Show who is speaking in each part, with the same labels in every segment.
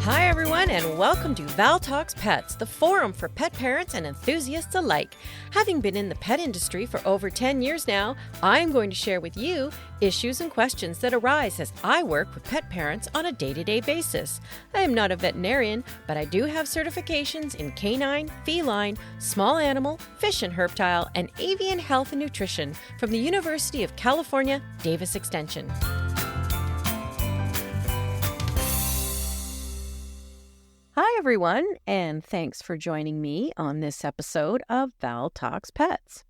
Speaker 1: Hi, everyone, and welcome to Val Talks Pets, the forum for pet parents and enthusiasts alike. Having been in the pet industry for over 10 years now, I'm going to share with you issues and questions that arise as I work with pet parents on a day-to-day basis. I am not a veterinarian, but I do have certifications in canine, feline, small animal, fish and herptile, and avian health and nutrition from the University of California, Davis Extension. Hi, everyone, and thanks for joining me on this episode of Val Talks Pets.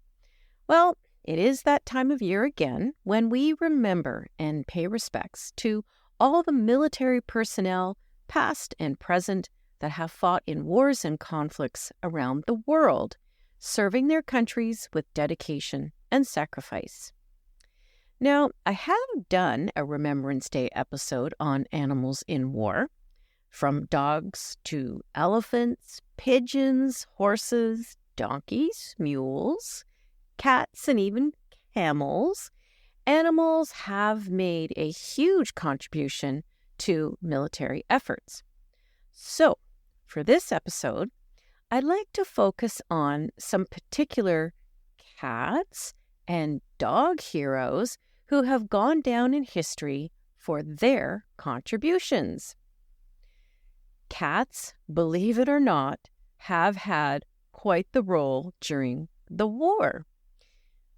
Speaker 1: Well, it is that time of year again when we remember and pay respects to all the military personnel, past and present, that have fought in wars and conflicts around the world, serving their countries with dedication and sacrifice. Now, I have done a Remembrance Day episode on animals in war. From dogs to elephants, pigeons, horses, donkeys, mules, cats, and even camels, animals have made a huge contribution to military efforts. So, for this episode, I'd like to focus on some particular cats and dog heroes who have gone down in history for their contributions. Cats, believe it or not, have had quite the role during the war.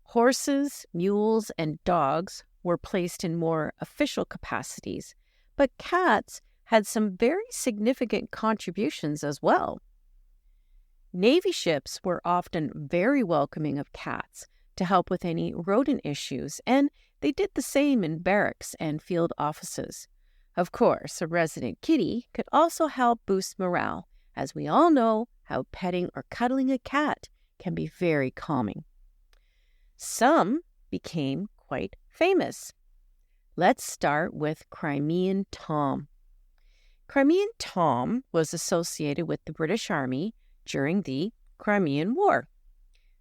Speaker 1: Horses, mules, and dogs were placed in more official capacities, but cats had some very significant contributions as well. Navy ships were often very welcoming of cats to help with any rodent issues, and they did the same in barracks and field offices. Of course, a resident kitty could also help boost morale, as we all know how petting or cuddling a cat can be very calming. Some became quite famous. Let's start with Crimean Tom. Crimean Tom was associated with the British Army during the Crimean War.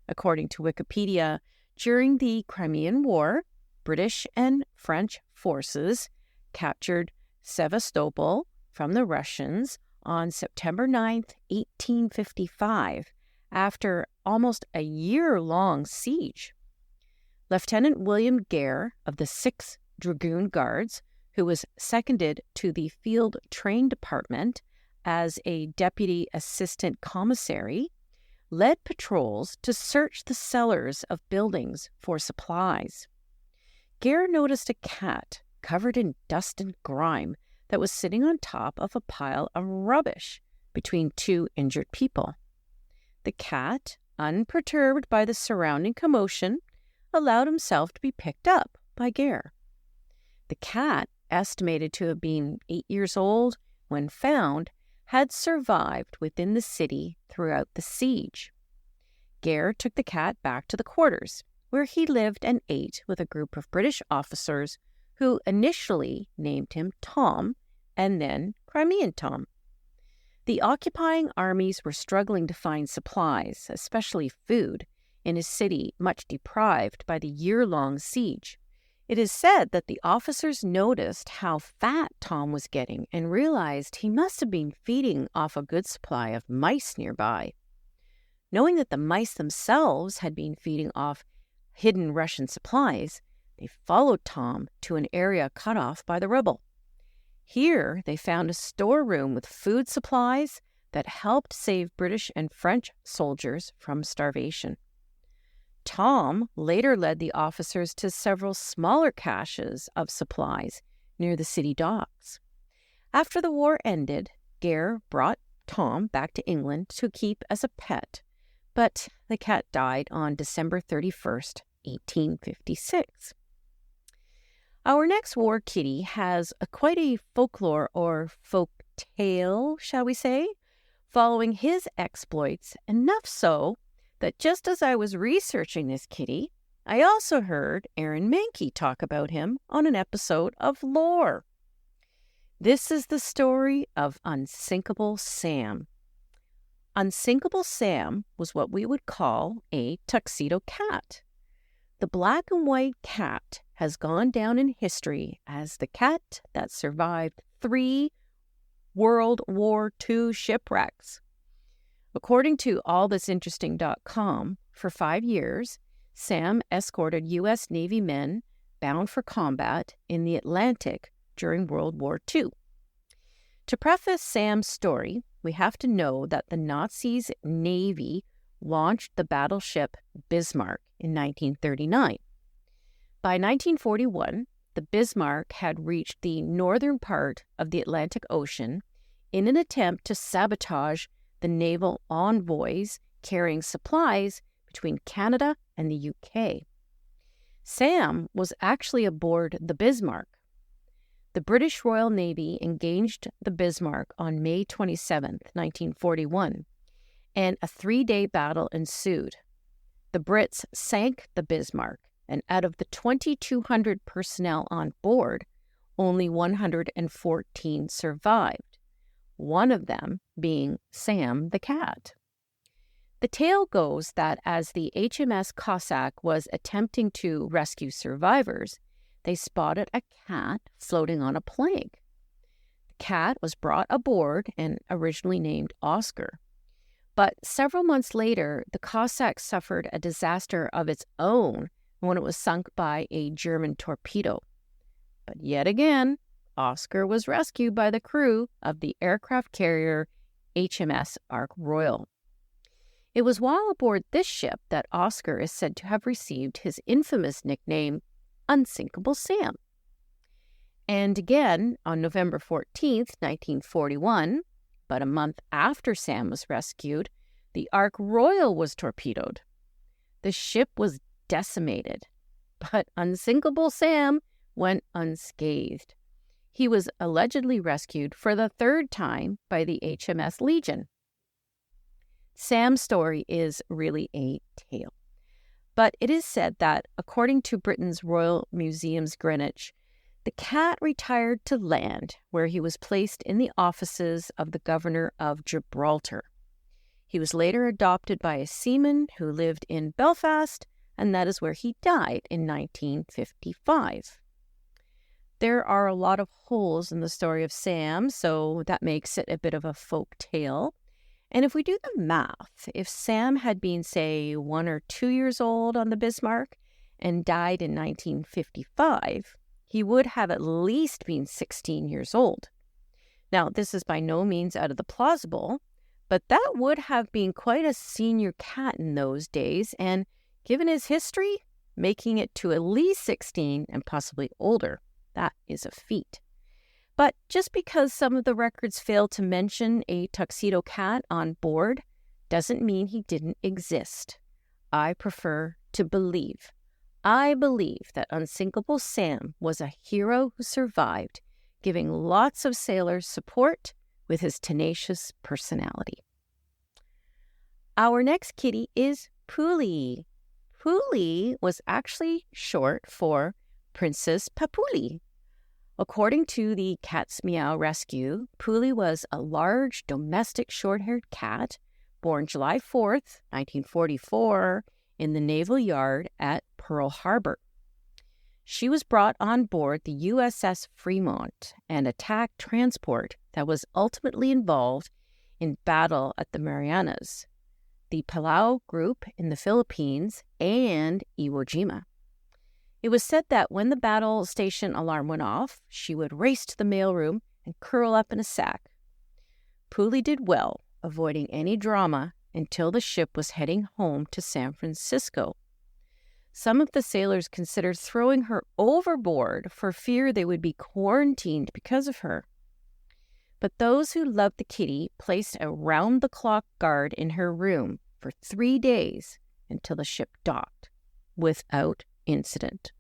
Speaker 1: According to Wikipedia, during the Crimean War, British and French forces captured Sevastopol from the Russians on September 9, 1855, after almost a year-long siege. Lieutenant William Gare of the 6th Dragoon Guards, who was seconded to the Field Train Department as a deputy assistant commissary, led patrols to search the cellars of buildings for supplies. Gare noticed a cat covered in dust and grime that was sitting on top of a pile of rubbish between two injured people. The cat, unperturbed by the surrounding commotion, allowed himself to be picked up by Gare. The cat, estimated to have been 8 years old when found, had survived within the city throughout the siege. Gare took the cat back to the quarters, where he lived and ate with a group of British officers who initially named him Tom and then Crimean Tom. The occupying armies were struggling to find supplies, especially food, in a city much deprived by the year-long siege. It is said that the officers noticed how fat Tom was getting and realized he must have been feeding off a good supply of mice nearby. Knowing that the mice themselves had been feeding off hidden Russian supplies, they followed Tom to an area cut off by the rubble. Here, they found a storeroom with food supplies that helped save British and French soldiers from starvation. Tom later led the officers to several smaller caches of supplies near the city docks. After the war ended, Gare brought Tom back to England to keep as a pet, but the cat died on December 31st, 1856. Our next war kitty has quite a folklore or folk tale, shall we say, following his exploits, enough so that just as I was researching this kitty, I also heard Aaron Mahnke talk about him on an episode of Lore. This is the story of Unsinkable Sam. Unsinkable Sam was what we would call a tuxedo cat. The black and white cat has gone down in history as the cat that survived 3 World War II shipwrecks. According to allthisinteresting.com, for 5 years, Sam escorted U.S. Navy men bound for combat in the Atlantic during World War II. To preface Sam's story, we have to know that the Nazis' Navy launched the battleship Bismarck in 1939. By 1941, the Bismarck had reached the northern part of the Atlantic Ocean in an attempt to sabotage the naval envoys carrying supplies between Canada and the UK. Sam was actually aboard the Bismarck. The British Royal Navy engaged the Bismarck on May 27, 1941, and a 3-day battle ensued. The Brits sank the Bismarck, and out of the 2,200 personnel on board, only 114 survived, one of them being Sam the cat. The tale goes that as the HMS Cossack was attempting to rescue survivors, they spotted a cat floating on a plank. The cat was brought aboard and originally named Oscar. But several months later, the Cossack suffered a disaster of its own when it was sunk by a German torpedo. But yet again, Oscar was rescued by the crew of the aircraft carrier HMS Ark Royal. It was while aboard this ship that Oscar is said to have received his infamous nickname, Unsinkable Sam. And again, on November 14th, 1941, but a month after Sam was rescued, the Ark Royal was torpedoed. The ship was decimated, but Unsinkable Sam went unscathed. He was allegedly rescued for the 3rd time by the HMS Legion. Sam's story is really a tale. But it is said that, according to Britain's Royal Museums Greenwich, the cat retired to land, where he was placed in the offices of the governor of Gibraltar. He was later adopted by a seaman who lived in Belfast, and that is where he died in 1955. There are a lot of holes in the story of Sam, so that makes it a bit of a folk tale. And if we do the math, if Sam had been, say, 1 or 2 years old on the Bismarck and died in 1955, he would have at least been 16 years old. Now, this is by no means out of the plausible, but that would have been quite a senior cat in those days, and given his history, making it to at least 16 and possibly older, that is a feat. But just because some of the records fail to mention a tuxedo cat on board doesn't mean he didn't exist. I prefer to believe. I believe that Unsinkable Sam was a hero who survived, giving lots of sailors support with his tenacious personality. Our next kitty is Puli. Puli was actually short for Princess Papuli. According to the Cat's Meow Rescue, Puli was a large domestic short-haired cat born July 4th, 1944, in the Naval Yard at Pearl Harbor. She was brought on board the USS Fremont, an attack transport that was ultimately involved in battle at the Marianas, the Palau Group in the Philippines, and Iwo Jima. It was said that when the battle station alarm went off, she would race to the mailroom and curl up in a sack. Puli did well, avoiding any drama until the ship was heading home to San Francisco. Some of the sailors considered throwing her overboard for fear they would be quarantined because of her. But those who loved the kitty placed a round-the-clock guard in her room for 3 days until the ship docked, without incident.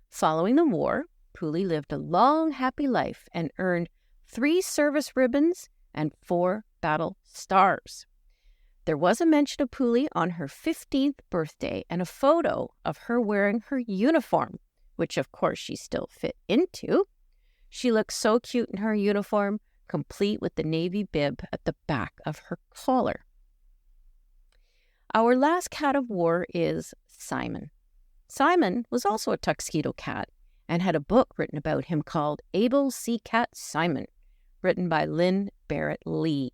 Speaker 1: Following the war, Puli lived a long, happy life and earned 3 service ribbons and 4 battle stars. There was a mention of Puli on her 15th birthday and a photo of her wearing her uniform, which of course she still fit into. She looked so cute in her uniform, complete with the navy bib at the back of her collar. Our last cat of war is Simon. Simon was also a tuxedo cat and had a book written about him called Able Sea Cat Simon, written by Lynn Barrett Lee.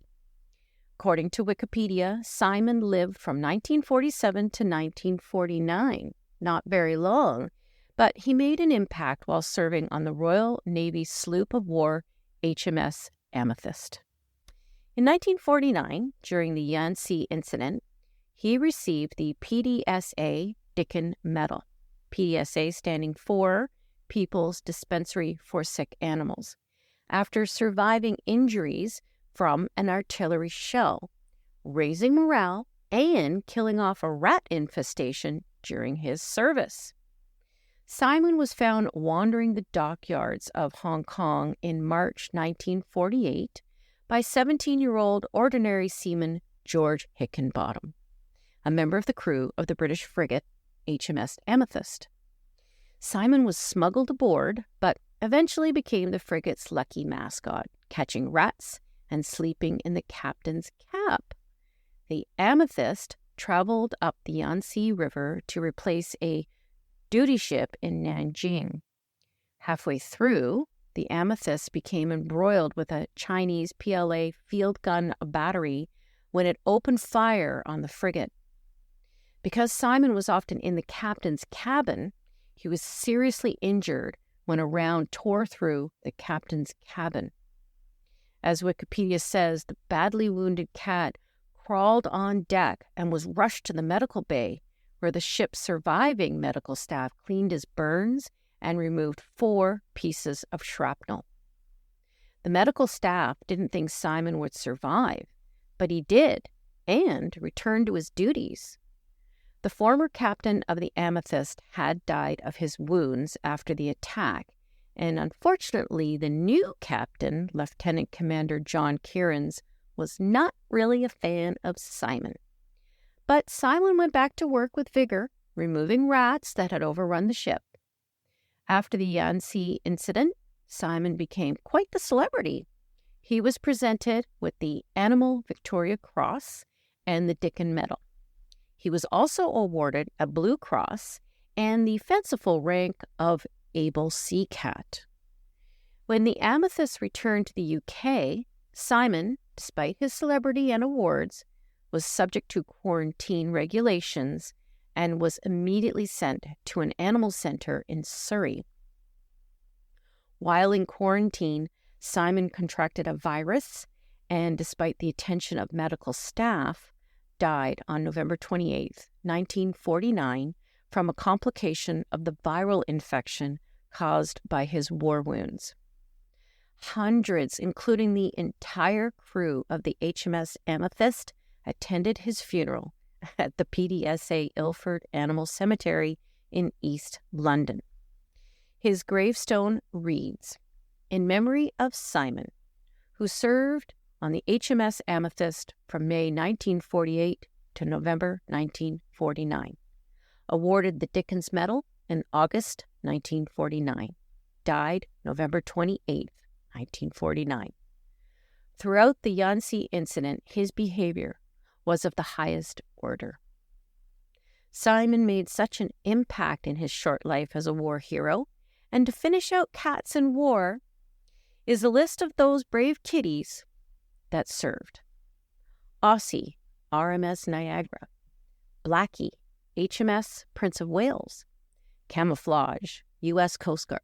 Speaker 1: According to Wikipedia, Simon lived from 1947 to 1949, not very long, but he made an impact while serving on the Royal Navy sloop of war HMS Amethyst. In 1949, during the Yangtze incident, he received the PDSA Dickin Medal, PDSA standing for People's Dispensary for Sick Animals, after surviving injuries from an artillery shell, raising morale, and killing off a rat infestation during his service. Simon was found wandering the dockyards of Hong Kong in March 1948 by 17-year-old ordinary seaman George Hickenbottom, a member of the crew of the British frigate HMS Amethyst. Simon was smuggled aboard, but eventually became the frigate's lucky mascot, catching rats and sleeping in the captain's cab. The Amethyst traveled up the Yangtze River to replace a duty ship in Nanjing. Halfway through, the Amethyst became embroiled with a Chinese PLA field gun battery when it opened fire on the frigate. Because Simon was often in the captain's cabin, he was seriously injured when a round tore through the captain's cabin. As Wikipedia says, the badly wounded cat crawled on deck and was rushed to the medical bay, where the ship's surviving medical staff cleaned his burns and removed 4 pieces of shrapnel. The medical staff didn't think Simon would survive, but he did, and returned to his duties. The former captain of the Amethyst had died of his wounds after the attack, and unfortunately the new captain, Lieutenant Commander John Kierans, was not really a fan of Simon. But Simon went back to work with vigor, removing rats that had overrun the ship. After the Yangtze incident, Simon became quite the celebrity. He was presented with the Animal Victoria Cross and the Dickin Medal. He was also awarded a Blue Cross and the fanciful rank of Able Sea Cat. When the Amethyst returned to the UK, Simon, despite his celebrity and awards, was subject to quarantine regulations and was immediately sent to an animal center in Surrey. While in quarantine, Simon contracted a virus and, despite the attention of medical staff, died on November 28, 1949, from a complication of the viral infection caused by his war wounds. Hundreds, including the entire crew of the HMS Amethyst, attended his funeral at the PDSA Ilford Animal Cemetery in East London. His gravestone reads, "In memory of Simon, who served on the HMS Amethyst from May 1948 to November 1949. Awarded the Dickens Medal in August 1949. Died November 28, 1949. Throughout the Yangtze incident, his behavior was of the highest order. Simon made such an impact in his short life as a war hero, and to finish out Cats in War is a list of those brave kitties that served. Aussie, RMS Niagara. Blackie, HMS Prince of Wales. Camouflage, U.S. Coast Guard.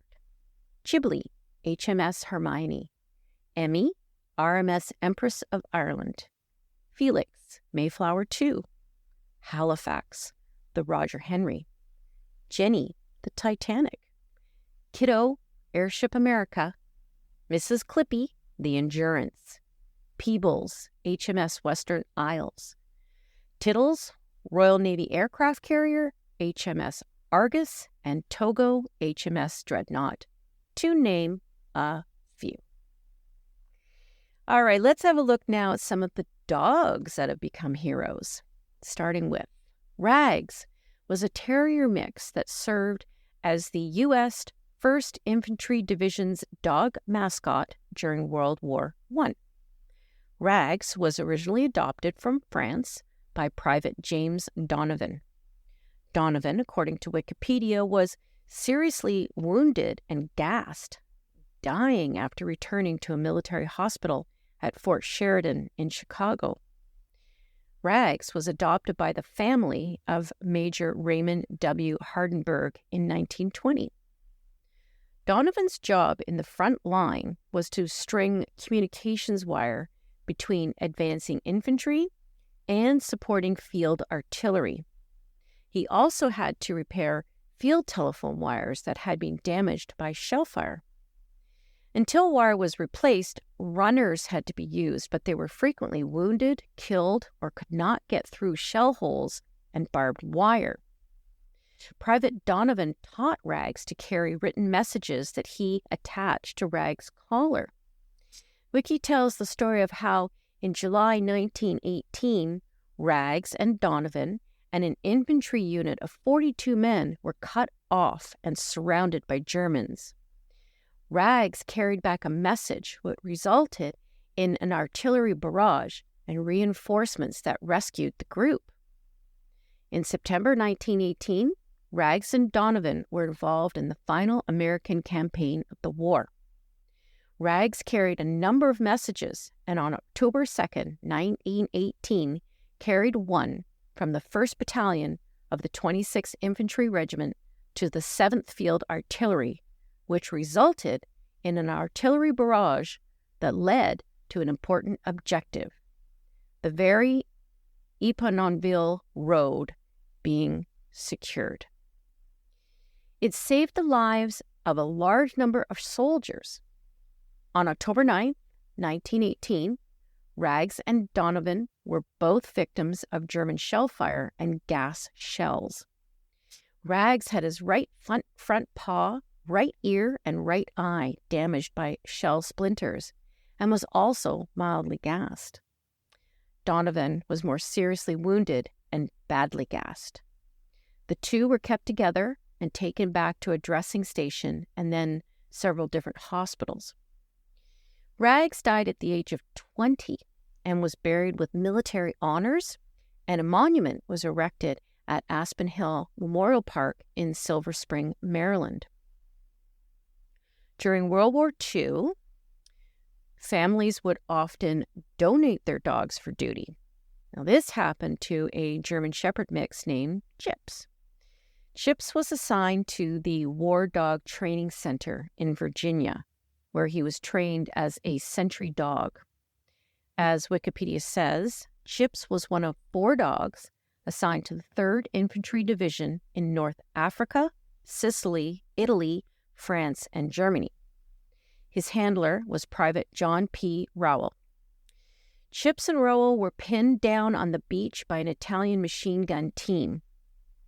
Speaker 1: Chiblee, HMS Hermione. Emmy, RMS Empress of Ireland. Felix, Mayflower II. Halifax, the Roger Henry. Jenny, the Titanic. Kiddo, Airship America. Mrs. Clippy, the Endurance. Peebles, HMS Western Isles. Tittles, Royal Navy Aircraft Carrier, HMS Argus, and Togo, HMS Dreadnought, to name a few. All right, let's have a look now at some of the dogs that have become heroes. Starting with Rags was a terrier mix that served as the U.S. 1st Infantry Division's dog mascot during World War I. Rags was originally adopted from France by Private James Donovan. Donovan, according to Wikipedia, was seriously wounded and gassed. dying after returning to a military hospital at Fort Sheridan in Chicago. Rags was adopted by the family of Major Raymond W. Hardenberg in 1920. Donovan's job in the front line was to string communications wire between advancing infantry and supporting field artillery. He also had to repair field telephone wires that had been damaged by shell fire. Until wire was replaced, runners had to be used, but they were frequently wounded, killed, or could not get through shell holes and barbed wire. Private Donovan taught Rags to carry written messages that he attached to Rags' collar. Wiki tells the story of how, in July 1918, Rags and Donovan and an infantry unit of 42 men were cut off and surrounded by Germans. Rags carried back a message which resulted in an artillery barrage and reinforcements that rescued the group. In September 1918, Rags and Donovan were involved in the final American campaign of the war. Rags carried a number of messages, and on October 2nd, 1918, carried one from the 1st Battalion of the 26th Infantry Regiment to the 7th Field Artillery, which resulted in an artillery barrage that led to an important objective, the very Epononville Road being secured. It saved the lives of a large number of soldiers. On October 9, 1918, Rags and Donovan were both victims of German shell fire and gas shells. Rags had his right front paw, right ear, and right eye damaged by shell splinters and was also mildly gassed. Donovan was more seriously wounded and badly gassed. The two were kept together and taken back to a dressing station and then several different hospitals. Rags died at the age of 20 and was buried with military honors, and a monument was erected at Aspen Hill Memorial Park in Silver Spring, Maryland. During World War II, families would often donate their dogs for duty. Now, this happened to a German Shepherd mix named Chips. Chips was assigned to the War Dog Training Center in Virginia, where he was trained as a sentry dog. As Wikipedia says, Chips was one of 4 dogs assigned to the 3rd Infantry Division in North Africa, Sicily, Italy, France, and Germany. His handler was Private John P. Rowell. Chips and Rowell were pinned down on the beach by an Italian machine gun team.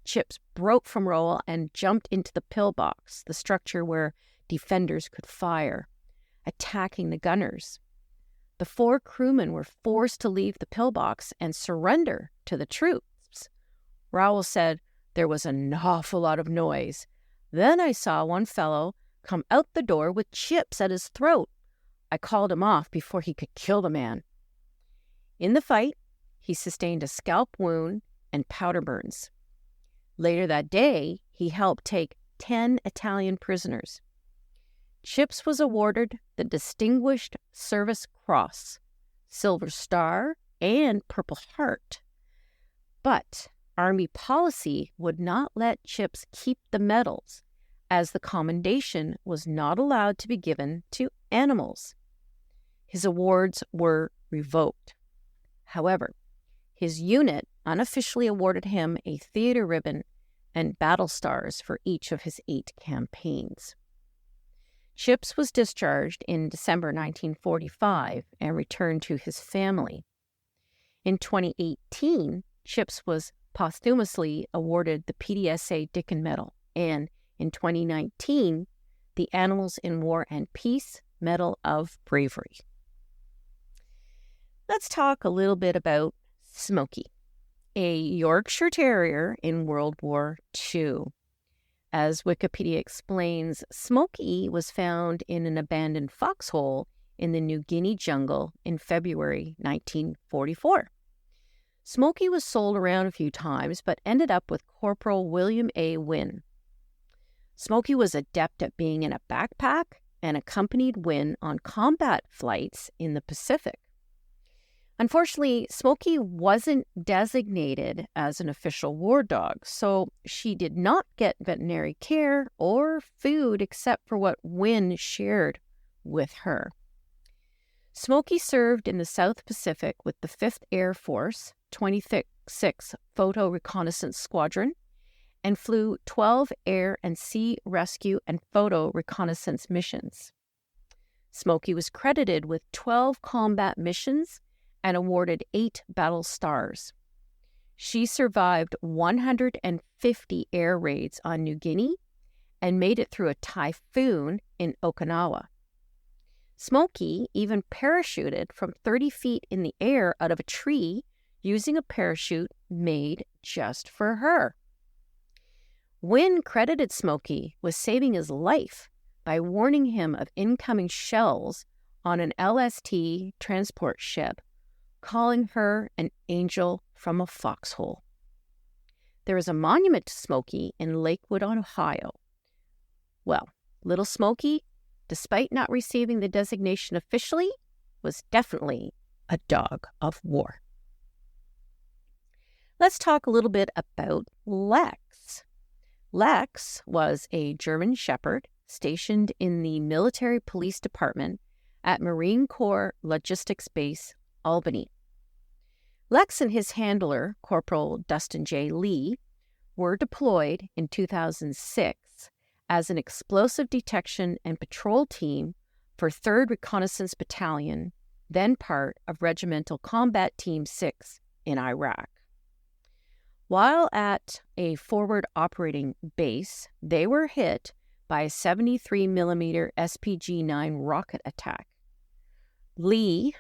Speaker 1: Chips broke from Rowell and jumped into the pillbox, the structure where defenders could fire, attacking the gunners. The 4 crewmen were forced to leave the pillbox and surrender to the troops. Rowell said, "There was an awful lot of noise. Then I saw one fellow come out the door with Chips at his throat. I called him off before he could kill the man." In the fight, he sustained a scalp wound and powder burns. Later that day, he helped take 10 Italian prisoners. Chips was awarded the Distinguished Service Cross, Silver Star, and Purple Heart. But Army policy would not let Chips keep the medals, as the commendation was not allowed to be given to animals. His awards were revoked. However, his unit unofficially awarded him a theater ribbon and battle stars for each of his 8 campaigns. Chips was discharged in December 1945 and returned to his family. In 2018, Chips was posthumously awarded the PDSA Dickin Medal, and in 2019, the Animals in War and Peace Medal of Bravery. Let's talk a little bit about Smokey, a Yorkshire Terrier in World War II. As Wikipedia explains, Smokey was found in an abandoned foxhole in the New Guinea jungle in February 1944. Smokey was sold around a few times, but ended up with Corporal William A. Wynne. Smokey was adept at being in a backpack and accompanied Wynne on combat flights in the Pacific. Unfortunately, Smokey wasn't designated as an official war dog, so she did not get veterinary care or food except for what Wynne shared with her. Smokey served in the South Pacific with the 5th Air Force, 26th Photo Reconnaissance Squadron, and flew 12 air and sea rescue and photo reconnaissance missions. Smokey was credited with 12 combat missions and awarded 8 battle stars. She survived 150 air raids on New Guinea and made it through a typhoon in Okinawa. Smokey even parachuted from 30 feet in the air out of a tree using a parachute made just for her. Wynne credited Smokey with saving his life by warning him of incoming shells on an LST transport ship, calling her an angel from a foxhole. There is a monument to Smokey in Lakewood, Ohio. Well, little Smokey, despite not receiving the designation officially, was definitely a dog of war. Let's talk a little bit about Lex. Lex was a German Shepherd stationed in the Military Police Department at Marine Corps Logistics Base, Albany. Lex and his handler, Corporal Dustin J. Lee, were deployed in 2006 as an explosive detection and patrol team for 3rd Reconnaissance Battalion, then part of Regimental Combat Team 6 in Iraq. While at a forward operating base, they were hit by a 73mm SPG-9 rocket attack. Lee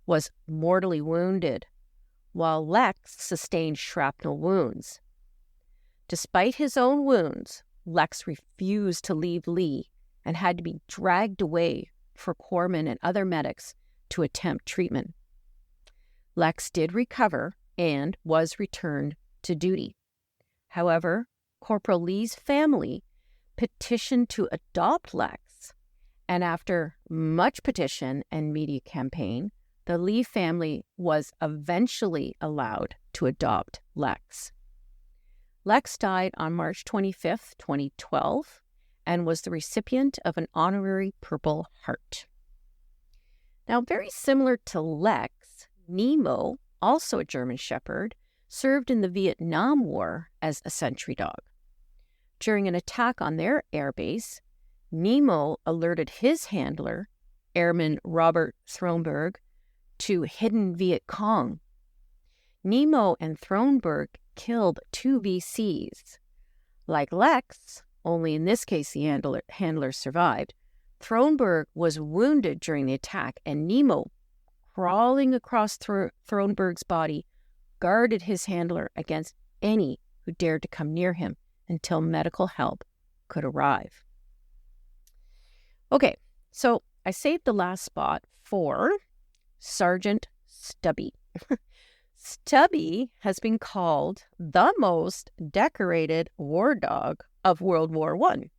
Speaker 1: was mortally wounded, while Lex sustained shrapnel wounds. Despite his own wounds, Lex refused to leave Lee and had to be dragged away for corpsmen and other medics to attempt treatment. Lex did recover and was returned to duty. However, Corporal Lee's family petitioned to adopt Lex, and after much petition and media campaign, the Lee family was eventually allowed to adopt Lex. Lex died on March 25, 2012, and was the recipient of an honorary Purple Heart. Now, very similar to Lex, Nemo, also a German Shepherd, served in the Vietnam War as a sentry dog. During an attack on their airbase, Nemo alerted his handler, Airman Robert Thronberg, to hidden Viet Cong. Nemo and Thronberg killed 2 VCs. Like Lex, only in this case the handler survived, Thronberg was wounded during the attack, and Nemo, crawling across Thronberg's body, guarded his handler against any who dared to come near him until medical help could arrive. Okay, so I saved the last spot for Sergeant Stubby. Stubby has been called the most decorated war dog of World War I.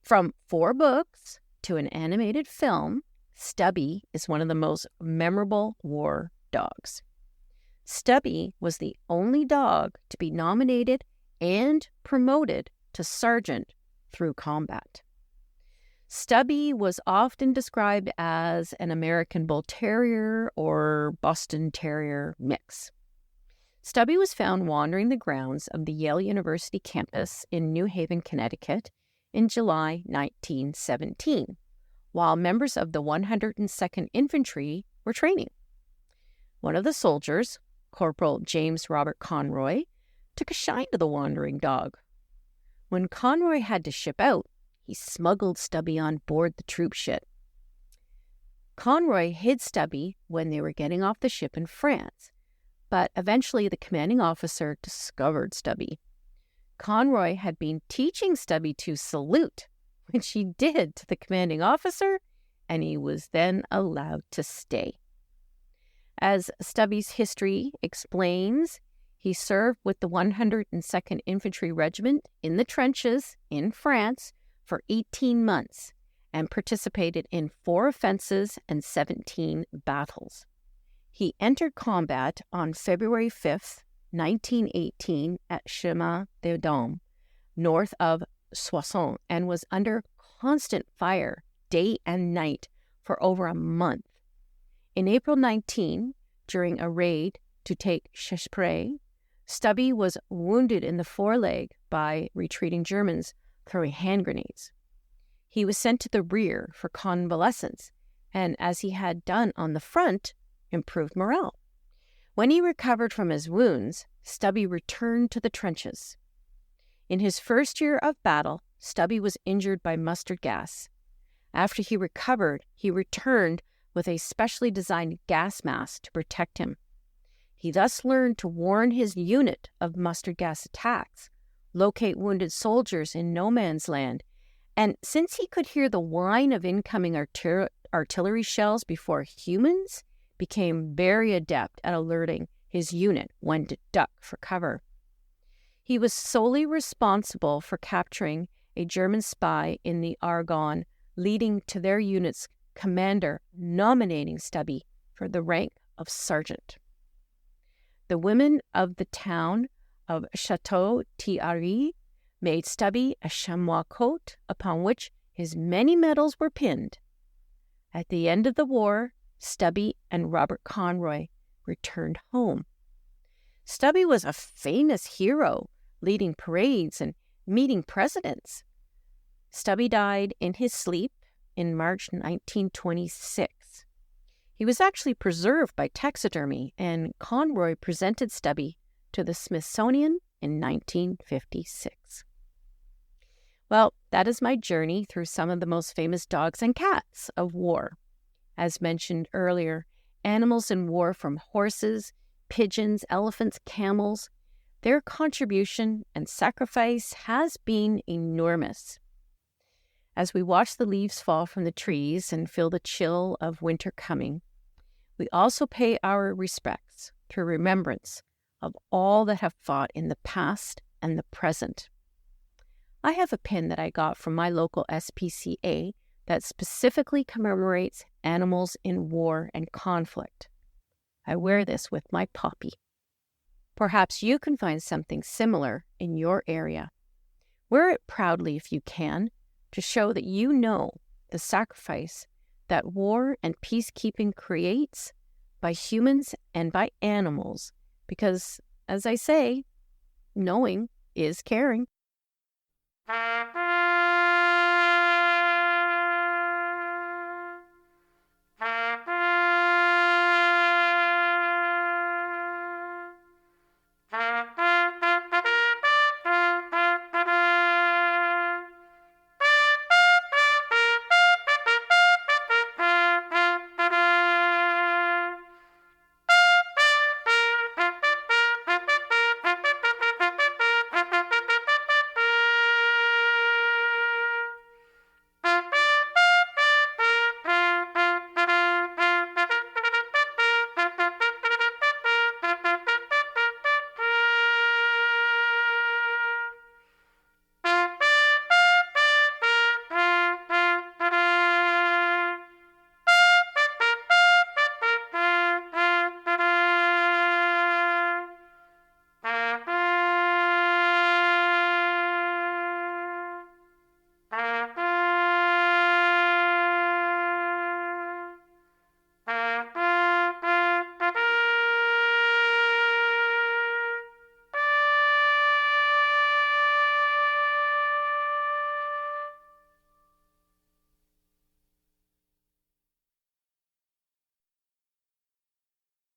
Speaker 1: From 4 books to an animated film, Stubby is one of the most memorable war dogs. Stubby was the only dog to be nominated and promoted to sergeant through combat. Stubby was often described as an American Bull Terrier or Boston Terrier mix. Stubby was found wandering the grounds of the Yale University campus in New Haven, Connecticut in July 1917, while members of the 102nd Infantry were training. One of the soldiers, Corporal James Robert Conroy, took a shine to the wandering dog. When Conroy had to ship out, he smuggled Stubby on board the troop ship. Conroy hid Stubby when they were getting off the ship in France, but eventually the commanding officer discovered Stubby. Conroy had been teaching Stubby to salute, which he did to the commanding officer, and he was then allowed to stay. As Stubby's history explains, he served with the 102nd Infantry Regiment in the trenches in France for 18 months and participated in 4 offenses and 17 battles. He entered combat on February 5th, 1918 at Chemin des Dames, north of Soissons, and was under constant fire day and night for over a month. In April 19, during a raid to take Chespret, Stubby was wounded in the foreleg by retreating Germans throwing hand grenades. He was sent to the rear for convalescence, and as he had done on the front, improved morale. When he recovered from his wounds, Stubby returned to the trenches. In his first year of battle, Stubby was injured by mustard gas. After he recovered, he returned with a specially designed gas mask to protect him. He thus learned to warn his unit of mustard gas attacks, locate wounded soldiers in no man's land, and since he could hear the whine of incoming artillery shells before humans, became very adept at alerting his unit when to duck for cover. He was solely responsible for capturing a German spy in the Argonne, leading to their unit's commander nominating Stubby for the rank of sergeant. The women of the town of Château-Thierry made Stubby a chamois coat upon which his many medals were pinned. At the end of the war, Stubby and Robert Conroy returned home. Stubby was a famous hero, leading parades and meeting presidents. Stubby died in his sleep in March 1926. He was actually preserved by taxidermy, and Conroy presented Stubby to the Smithsonian in 1956. Well, that is my journey through some of the most famous dogs and cats of war. As mentioned earlier, animals in war from horses, pigeons, elephants, camels, their contribution and sacrifice has been enormous. As we watch the leaves fall from the trees and feel the chill of winter coming, we also pay our respects through remembrance of all that have fought in the past and the present. I have a pin that I got from my local SPCA that specifically commemorates animals in war and conflict. I wear this with my puppy. Perhaps you can find something similar in your area. Wear it proudly if you can, to show that you know the sacrifice that war and peacekeeping creates by humans and by animals, because, as I say, knowing is caring.